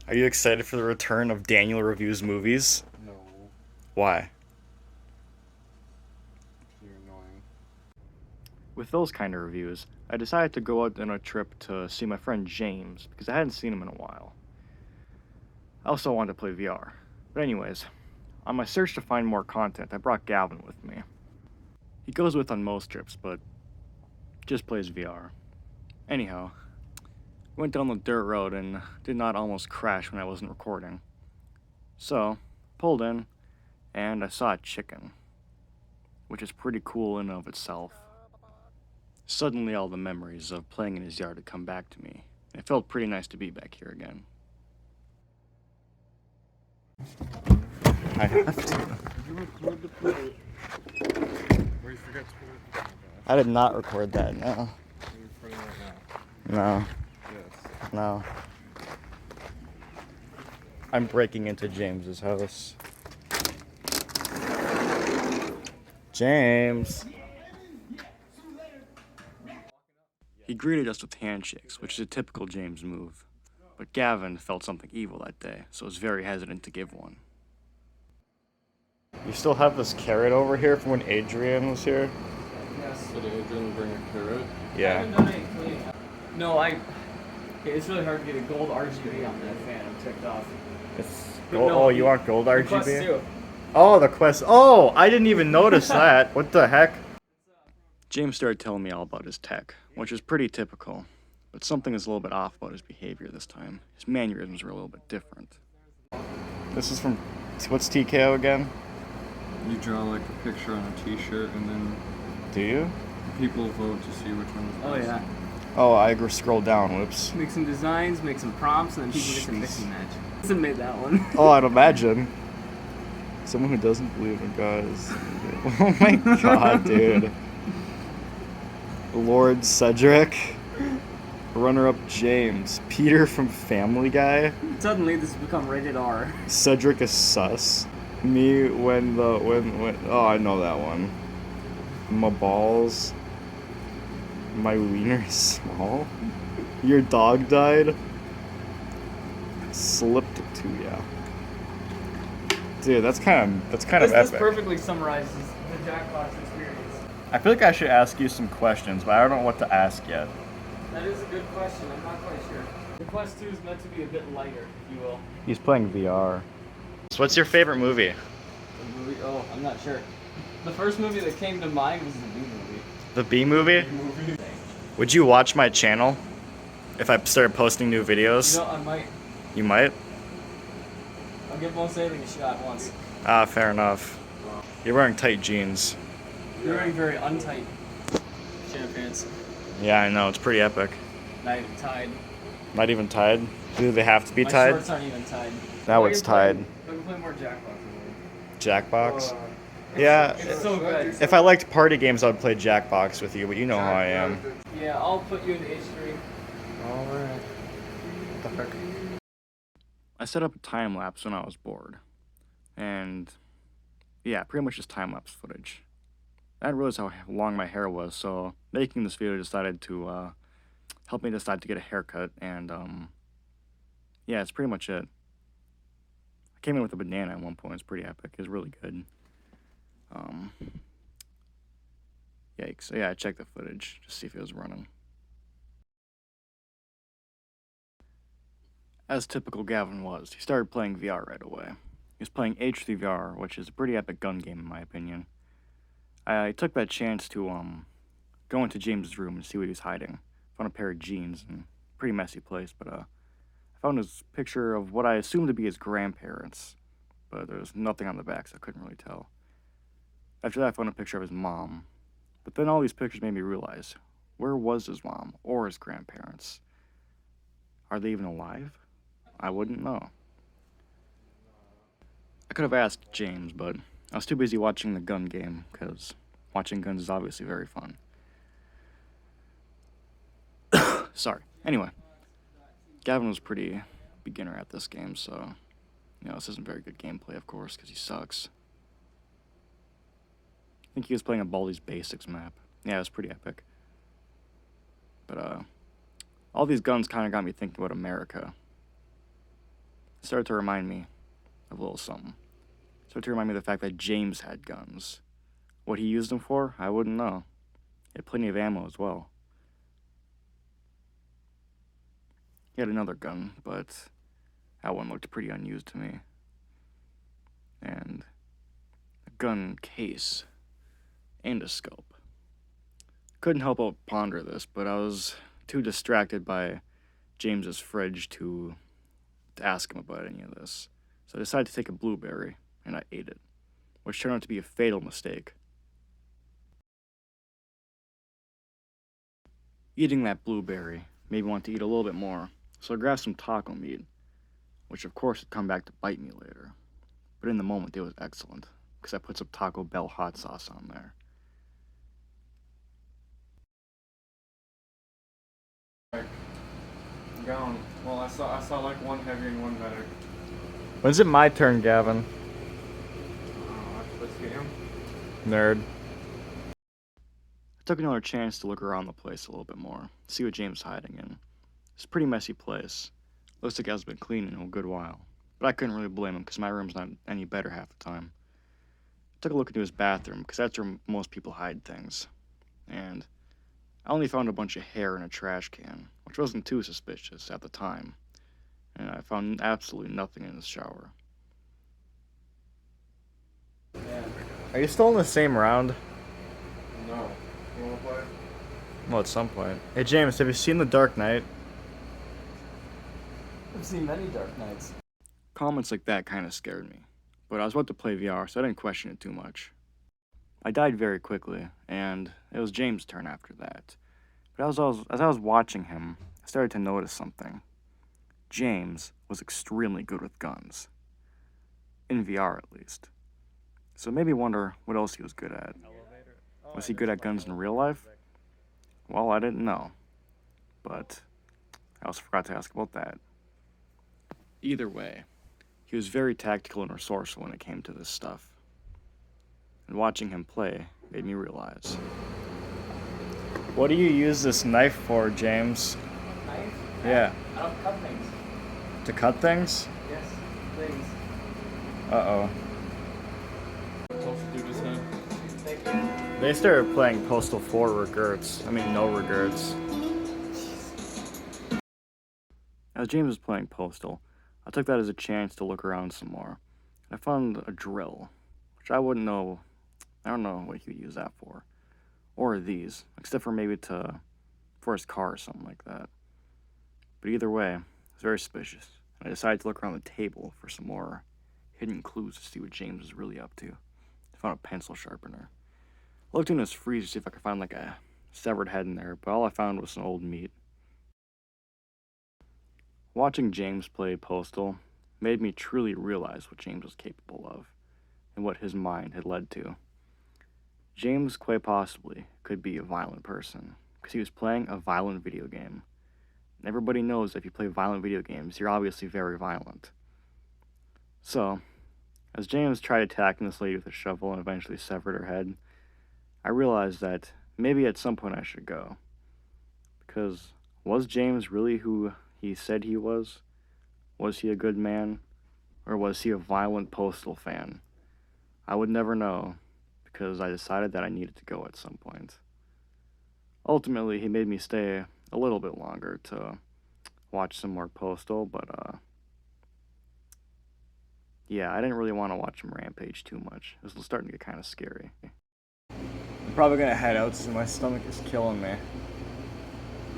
Are you excited for the return of Daniel Reviews Movies? No, Why? you're annoying. With those kind of reviews, I decided to go out on a trip to see my friend James because I hadn't seen him in a while. I also wanted to play VR. But anyways, on my search to find more content, I brought Gavin with me. He goes with on most trips, but just plays VR. Anyhow, went down the dirt road and did not almost crash when I wasn't recording. So, pulled in, and I saw a chicken, which is pretty cool in and of itself. Suddenly all the memories of playing in his yard had come back to me. It felt pretty nice to be back here again. I have to. Did you record the play? Or you forgot to put it? I did not record that, no. You're recording right No, now. Yes. no. I'm breaking into James's house. James! He greeted us with handshakes, which is a typical James move. But Gavin felt something evil that day, so was very hesitant to give one. You still have this carrot over here from when Adrian was here? Yes. So did Adrian bring a carrot? I Yeah. haven't done any cleaning. No, okay, it's really hard to get a gold RGB on that fan. I'm ticked off. It's But gold, no, oh, you want gold The Quest RGB? 2. Oh, the Quest. Oh, I didn't even notice that. What the heck? James started telling me all about his tech, which is pretty typical. But something is a little bit off about his behavior this time. His mannerisms were a little bit different. This is from, what's TKO again? You draw like a picture on a t-shirt and then Do you? people vote to see which one is Oh best. yeah. Oh, I scrolled down, whoops. Make some designs, make some prompts, and then people get to mix and match. Someone made that one. Oh, I'd imagine. Someone who doesn't believe in God is... Oh my god, dude. Lord Cedric. Runner-up James. Peter from Family Guy. Suddenly, this has become rated R. Cedric is sus. Me when oh, I know that one. My balls. My wiener is small. Your dog died. Slipped it to ya. Dude, that's kind of This epic. perfectly summarizes the Jackbox experience. I feel like I should ask you some questions, but I don't know what to ask yet. That is a good question. I'm not quite sure. The Quest 2 is meant to be a bit lighter, if you will. He's playing VR. So what's your favorite movie? The movie? Oh, I'm not sure. The first movie that came to mind was the B movie. The B movie? Movie. Would you watch my channel if I started posting new videos? You know, I might. You might? I'll give Most Anything a shot once. Ah, fair enough. You're wearing tight jeans. You're wearing very untight pants. Yeah, I know. It's pretty epic. Not even tied. Not even tied? Do they have to be My tied? shorts aren't even tied. Now Oh, it's you're playing- tied. We can play more Jackbox. Jackbox? Yeah. It's so good. If I liked party games, I would play Jackbox with you, but you know how I am. Yeah, I'll put you into H3. Alright. What the heck? I set up a time lapse when I was bored. And yeah, pretty much just time lapse footage. I didn't realize how long my hair was, so making this video decided to help me decide to get a haircut, and yeah, it's pretty much it. I came in with a banana at one point. It's pretty epic. It was really good. Yikes. So yeah, I checked the footage to see if it was running. As typical Gavin was, he started playing VR right away. He was playing H3 VR, which is a pretty epic gun game in my opinion. I took that chance to go into James's room and see what he was hiding. Found a pair of jeans in a pretty messy place, but I found his picture of what I assumed to be his grandparents, but there was nothing on the back, so I couldn't really tell. After that, I found a picture of his mom, but then all these pictures made me realize, where was his mom or his grandparents? Are they even alive? I wouldn't know. I could have asked James, but I was too busy watching the gun game, because watching guns is obviously very fun. Sorry. Anyway, Gavin was pretty beginner at this game, so, you know, this isn't very good gameplay, of course, because he sucks. I think he was playing a Baldi's Basics map. Yeah, it was pretty epic. But, All these guns kind of got me thinking about America. It started to remind me of a little something. It started to remind me of the fact that James had guns. What he used them for, I wouldn't know. He had plenty of ammo as well. He had another gun, but that one looked pretty unused to me. And a gun case and a scope. Couldn't help but ponder this, but I was too distracted by James's fridge to ask him about any of this. So I decided to take a blueberry, and I ate it, which turned out to be a fatal mistake. Eating that blueberry made me want to eat a little bit more, so I grabbed some taco meat, which of course would come back to bite me later. But in the moment, it was excellent, because I put some Taco Bell hot sauce on there. Gone. Well, I saw like one heavy and one medic. When's it my turn, Gavin? After this game. Nerd. I took another chance to look around the place a little bit more, see what James is hiding in. It's a pretty messy place. Looks like it hasn't been cleaned in a good while. But I couldn't really blame him because my room's not any better half the time. I took a look into his bathroom because that's where most people hide things. And I only found a bunch of hair in a trash can, which wasn't too suspicious at the time. And I found absolutely nothing in his shower. Yeah. Are you still in the same round? No. You wanna play? Well, at some point. Hey James, have you seen The Dark Knight? I've seen many Dark Knights. Comments like that kind of scared me, but I was about to play VR, so I didn't question it too much. I died very quickly, and it was James' turn after that. But as I was watching him, I started to notice something. James was extremely good with guns. In VR, at least. So it made me wonder what else he was good at. Was he good at guns in real life? Well, I didn't know. But I also forgot to ask about that. Either way, he was very tactical and resourceful when it came to this stuff. And watching him play made me realize. What do you use this knife for, James? Knife? Yeah. I don't cut things. To cut things? Yes, things. Uh-oh. Toast dude his head. Thank you. They started playing Postal 4 regrets. No regrets. As James was playing Postal, I took that as a chance to look around some more. I found a drill, which I don't know what he would use that for. Or these, except for maybe for his car or something like that. But either way, it was very suspicious, and I decided to look around the table for some more hidden clues to see what James was really up to. I found a pencil sharpener. I looked in his freezer to see if I could find like a severed head in there, but all I found was some old meat. Watching James play Postal made me truly realize what James was capable of, and what his mind had led to. James quite possibly could be a violent person, because he was playing a violent video game. And everybody knows that if you play violent video games, you're obviously very violent. So, as James tried attacking this lady with a shovel and eventually severed her head, I realized that maybe at some point I should go. Because was James really who he said he was? Was he a good man? Or was he a violent Postal fan? I would never know, because I decided that I needed to go at some point. Ultimately, he made me stay a little bit longer to watch some more Postal, but yeah, I didn't really want to watch him rampage too much. It was starting to get kind of scary. I'm probably gonna head out since my stomach is killing me.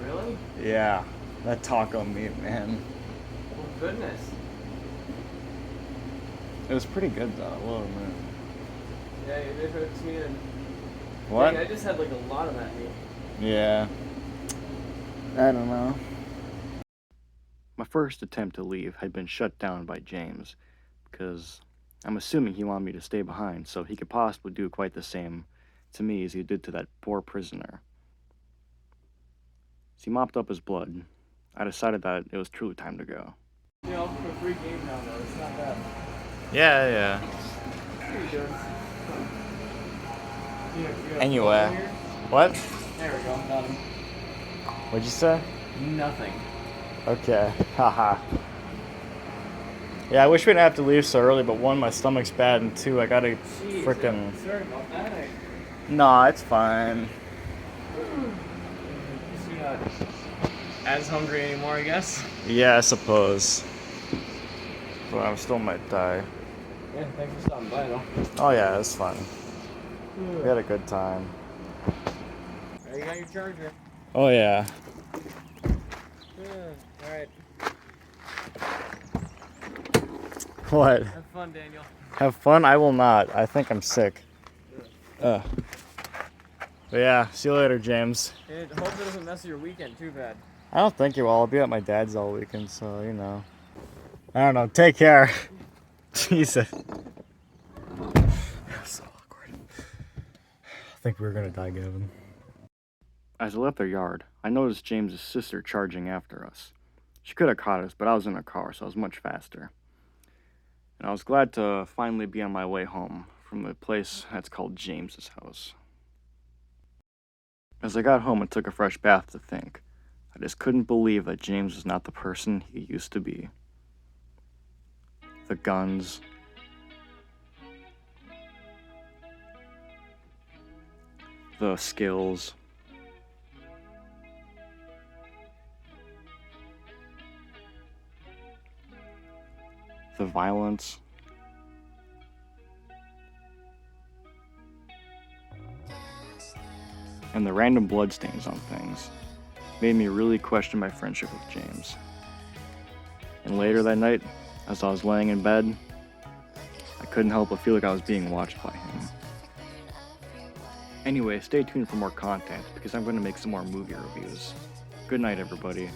Really? Yeah, that taco meat, man. Oh, goodness. It was pretty good though, a little bit. Yeah, it hurts me. And What? dang, I just had like a lot of that meat. Yeah. I don't know. My first attempt to leave had been shut down by James, because I'm assuming he wanted me to stay behind so he could possibly do quite the same to me as he did to that poor prisoner. As he mopped up his blood, I decided that it was truly time to go. You know, for a free game now, though, it's not bad. Yeah. Pretty good. You got Anyway. here? What? There we go, got him. What'd you say? Nothing. Okay, haha. Yeah, I wish we didn't have to leave so early, but one, my stomach's bad, and two, I gotta Jeez, frickin'. I'm sorry about that. Nah, it's fine. Guess you're not as hungry anymore, I guess. Yeah, I suppose. But I still might die. Yeah, thanks for stopping by, though. Oh yeah, it's fun. We had a good time. There you got your charger. Oh yeah. Alright. What? Have fun, Daniel. Have fun? I will not. I think I'm sick. But yeah, see you later, James. And hope it doesn't mess your weekend too bad. I don't think you will. I'll be at my dad's all weekend, so you know. I don't know. Take care. Jesus. So awkward. I think we were gonna die, Gavin. As I left their yard, I noticed James's sister charging after us. She could have caught us, but I was in a car, so I was much faster. And I was glad to finally be on my way home from the place that's called James's house. As I got home and took a fresh bath to think, I just couldn't believe that James was not the person he used to be. The guns, the skills, the violence, and the random bloodstains on things made me really question my friendship with James. And later that night, as I was laying in bed, I couldn't help but feel like I was being watched by him. Anyway, stay tuned for more content because I'm going to make some more movie reviews. Good night, everybody.